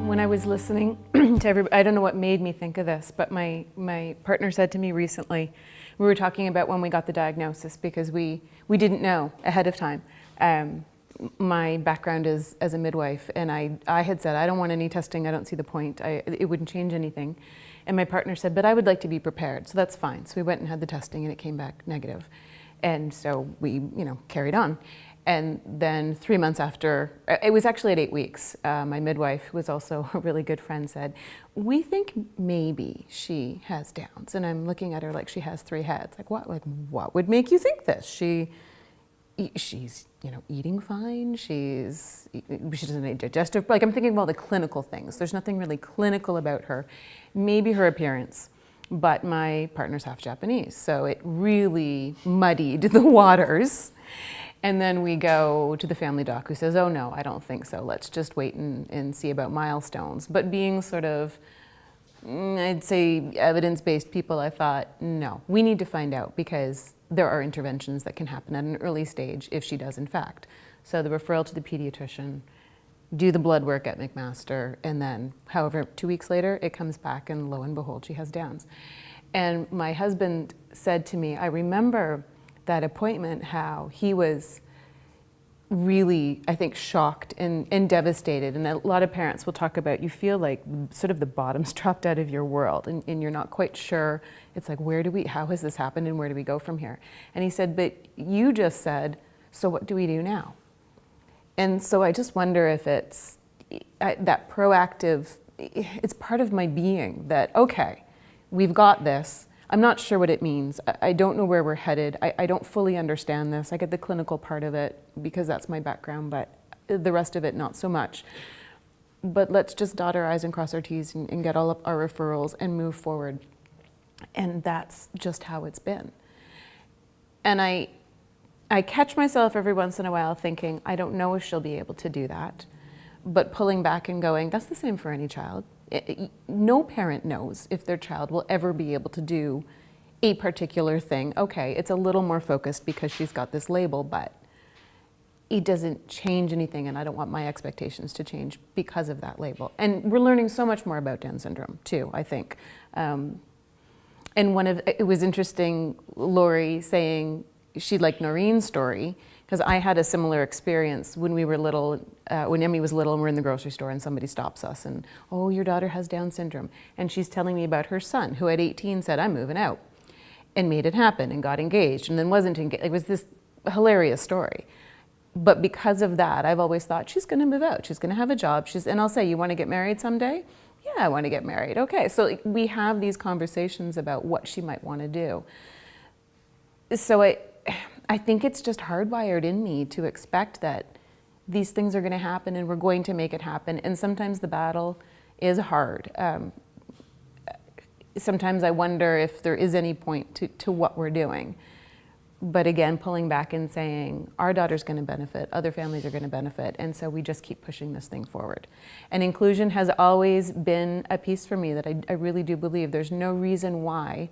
When I was listening to everybody, I don't know what made me think of this, but my partner said to me recently, we were talking about when we got the diagnosis because we didn't know ahead of time. My background is as a midwife, and I had said, I don't want any testing, I don't see the point, it wouldn't change anything. And my partner said, but I would like to be prepared, so that's fine. So we went and had the testing and it came back negative. And so we, carried on. And then 3 months after, it was actually at 8 weeks, my midwife, who was also a really good friend, said, we think maybe she has Downs. And I'm looking at her like she has 3 heads. Like what would make you think this? She's eating fine. She doesn't need digestive. Like I'm thinking of all the clinical things. There's nothing really clinical about her. Maybe her appearance, but my partner's half Japanese, so it really muddied the waters. And then we go to the family doc who says, oh no, I don't think so. Let's just wait and see about milestones. But being sort of, I'd say evidence-based people, I thought, no, we need to find out because there are interventions that can happen at an early stage if she does in fact. So the referral to the pediatrician, do the blood work at McMaster, and then however 2 weeks later it comes back and lo and behold she has Downs. And my husband said to me, I remember that appointment, how he was really, I think, shocked and devastated. And a lot of parents will talk about, you feel like sort of the bottom's dropped out of your world and you're not quite sure. It's like, how has this happened and where do we go from here? And he said, but you just said, so what do we do now? And so I just wonder if it's that proactive, it's part of my being that, okay, we've got this. I'm not sure what it means. I don't know where we're headed. I don't fully understand this. I get the clinical part of it because that's my background, but the rest of it, not so much. But let's just dot our I's and cross our T's and get all of our referrals and move forward. And that's just how it's been. And I catch myself every once in a while thinking, I don't know if she'll be able to do that, but pulling back and going, that's the same for any child. No parent knows if their child will ever be able to do a particular thing. Okay, it's a little more focused because she's got this label, but it doesn't change anything, and I don't want my expectations to change because of that label. And we're learning so much more about Down syndrome too, I think. And it was interesting, Lori saying she liked Noreen's story, because I had a similar experience when we were little, when Emmy was little and we're in the grocery store and somebody stops us and, oh, your daughter has Down syndrome. And she's telling me about her son, who at 18 said, I'm moving out, and made it happen and got engaged and then wasn't engaged. It was this hilarious story. But because of that, I've always thought she's gonna move out, she's gonna have a job, and I'll say, you wanna get married someday? Yeah, I wanna get married. Okay, so we have these conversations about what she might wanna do. So I think it's just hardwired in me to expect that these things are going to happen and we're going to make it happen. And sometimes the battle is hard. Sometimes I wonder if there is any point to what we're doing. But again, pulling back and saying, our daughter's going to benefit, other families are going to benefit, and so we just keep pushing this thing forward. And inclusion has always been a piece for me that I really do believe there's no reason why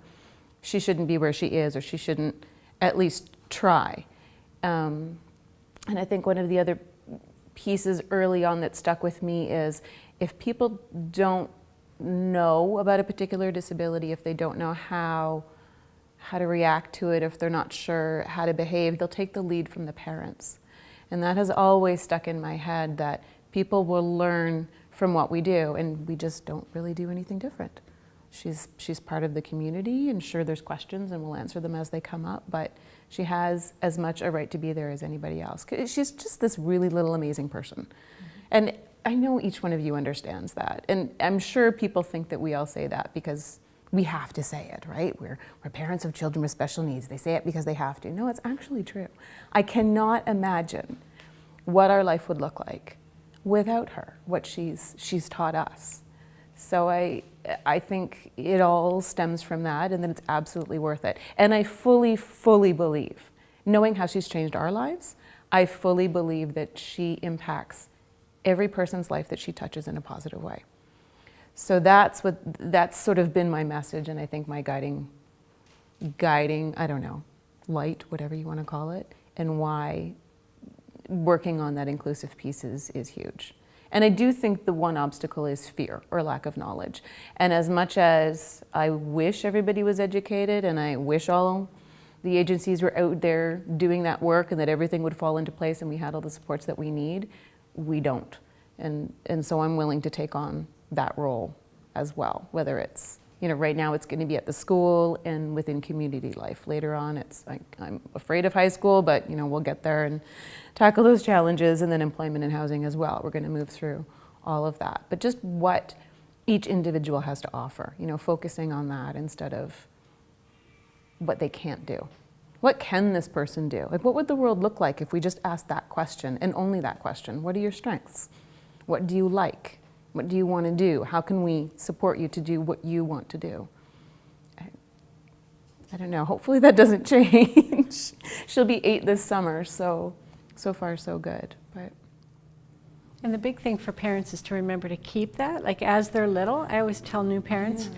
she shouldn't be where she is, or she shouldn't at least try. And I think one of the other pieces early on that stuck with me is if people don't know about a particular disability, if they don't know how to react to it, if they're not sure how to behave, they'll take the lead from the parents. And that has always stuck in my head, that people will learn from what we do, and we just don't really do anything different. She's part of the community, and sure, there's questions and we'll answer them as they come up, but she has as much a right to be there as anybody else. She's just this really little amazing person. Mm-hmm. And I know each one of you understands that. And I'm sure people think that we all say that because we have to say it, right? We're parents of children with special needs. They say it because they have to. No, it's actually true. I cannot imagine what our life would look like without her, what she's taught us. So I think it all stems from that, and that it's absolutely worth it. And I fully, fully believe, knowing how she's changed our lives, I fully believe that she impacts every person's life that she touches in a positive way. So that's sort of been my message, and I think my guiding, I don't know, light, whatever you want to call it, and why working on that inclusive piece is huge. And I do think the one obstacle is fear or lack of knowledge. And as much as I wish everybody was educated, and I wish all the agencies were out there doing that work and that everything would fall into place and we had all the supports that we need, we don't. And so I'm willing to take on that role as well, whether it's, right now it's going to be at the school and within community life. Later on, I'm afraid of high school, but we'll get there and tackle those challenges, and then employment and housing as well. We're going to move through all of that. But just what each individual has to offer, focusing on that instead of what they can't do. What can this person do? Like, what would the world look like if we just asked that question and only that question? What are your strengths? What do you like? What do you want to do? How can we support you to do what you want to do? I don't know. Hopefully that doesn't change. She'll be 8 this summer, so far so good. And the big thing for parents is to remember to keep that. Like, as they're little, I always tell new parents,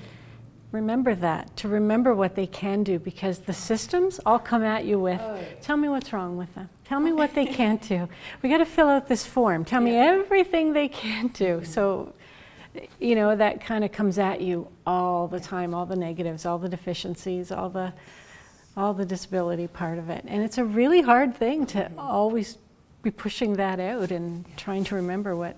remember that, to remember what they can do, because the systems all come at you with, tell me what's wrong with them. Tell me what they can't do. We got to fill out this form. Tell me everything they can't do. So, that kind of comes at you all the time, all the negatives, all the deficiencies, all the disability part of it. And it's a really hard thing to always be pushing that out and trying to remember what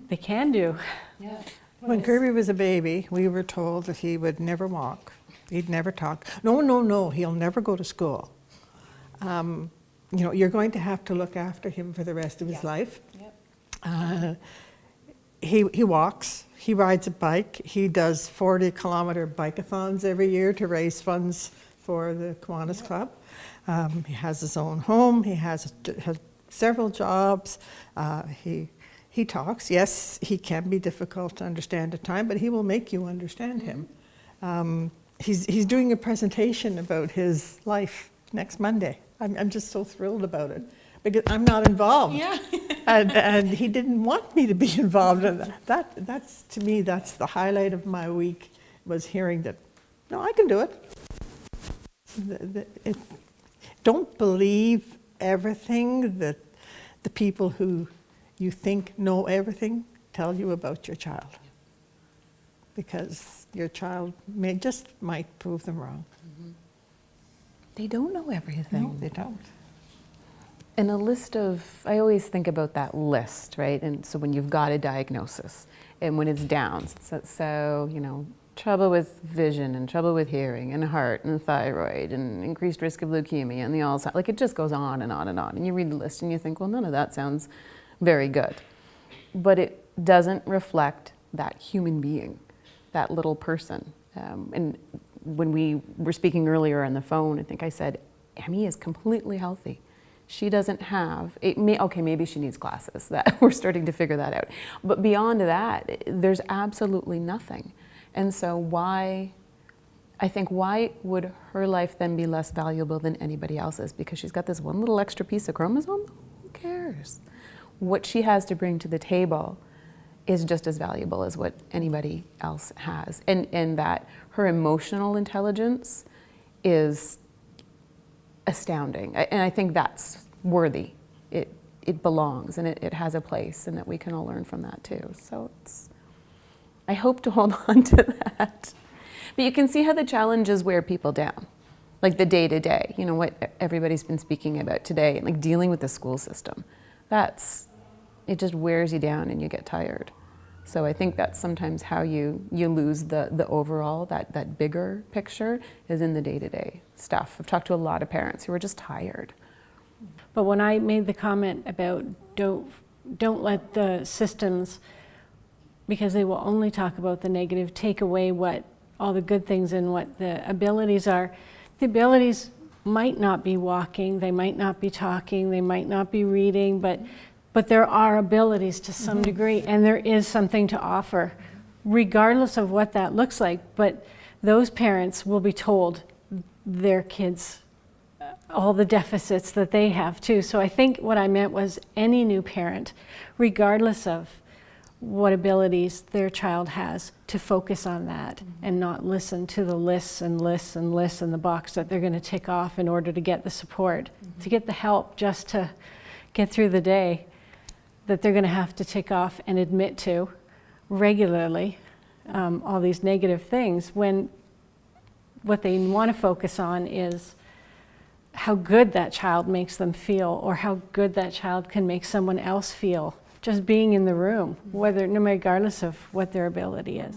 they can do. Yeah. When Kirby was a baby, we were told that he would never walk, he'd never talk. No, he'll never go to school. You're going to have to look after him for the rest of his life. Yep. He walks, he rides a bike, he does 40-kilometer bike-a-thons every year to raise funds for the Kiwanis Club. He has his own home, he has several jobs, he talks. Yes, he can be difficult to understand at times, but he will make you understand him. He's doing a presentation about his life next Monday. I'm just so thrilled about it because I'm not involved. Yeah. and he didn't want me to be involved in that. That's, to me, that's the highlight of my week, was hearing that, no, I can do it. Don't believe everything that the people who you think know everything tell you about your child, because your child might prove them wrong. They don't know everything. No, they don't. And I always think about that list, right? And so when you've got a diagnosis and when it's down, so trouble with vision and trouble with hearing and heart and thyroid and increased risk of leukemia and the Alzheimer's, like, it just goes on and on and on. And you read the list and you think, well, none of that sounds very good. But it doesn't reflect that human being, that little person. And when we were speaking earlier on the phone, I think I said, Emmy is completely healthy. She doesn't have, maybe she needs glasses. That we're starting to figure that out. But beyond that, there's absolutely nothing. And so why would her life then be less valuable than anybody else's? Because she's got this one little extra piece of chromosome? Who cares? What she has to bring to the table is just as valuable as what anybody else has. And that her emotional intelligence is astounding. And I think that's worthy. It belongs, and it has a place, and that we can all learn from that too. So I hope to hold on to that. But you can see how the challenges wear people down. Like the day-to-day, what everybody's been speaking about today, like dealing with the school system. It just wears you down and you get tired. So I think that's sometimes how you lose the overall, that bigger picture is in the day-to-day stuff. I've talked to a lot of parents who are just tired. But when I made the comment about don't let the systems, because they will only talk about the negative, take away what all the good things and what the abilities are. The abilities might not be walking, they might not be talking, they might not be reading, but there are abilities to some degree, and there is something to offer, regardless of what that looks like. But those parents will be told their kids all the deficits that they have too. So I think what I meant was any new parent, regardless of what abilities their child has, to focus on that and not listen to the lists and lists and lists in the box that they're going to tick off in order to get the support, to get the help just to get through the day. that they're going to have to tick off and admit to regularly, all these negative things, when what they want to focus on is how good that child makes them feel, or how good that child can make someone else feel just being in the room, whether, no regardless of what their ability is.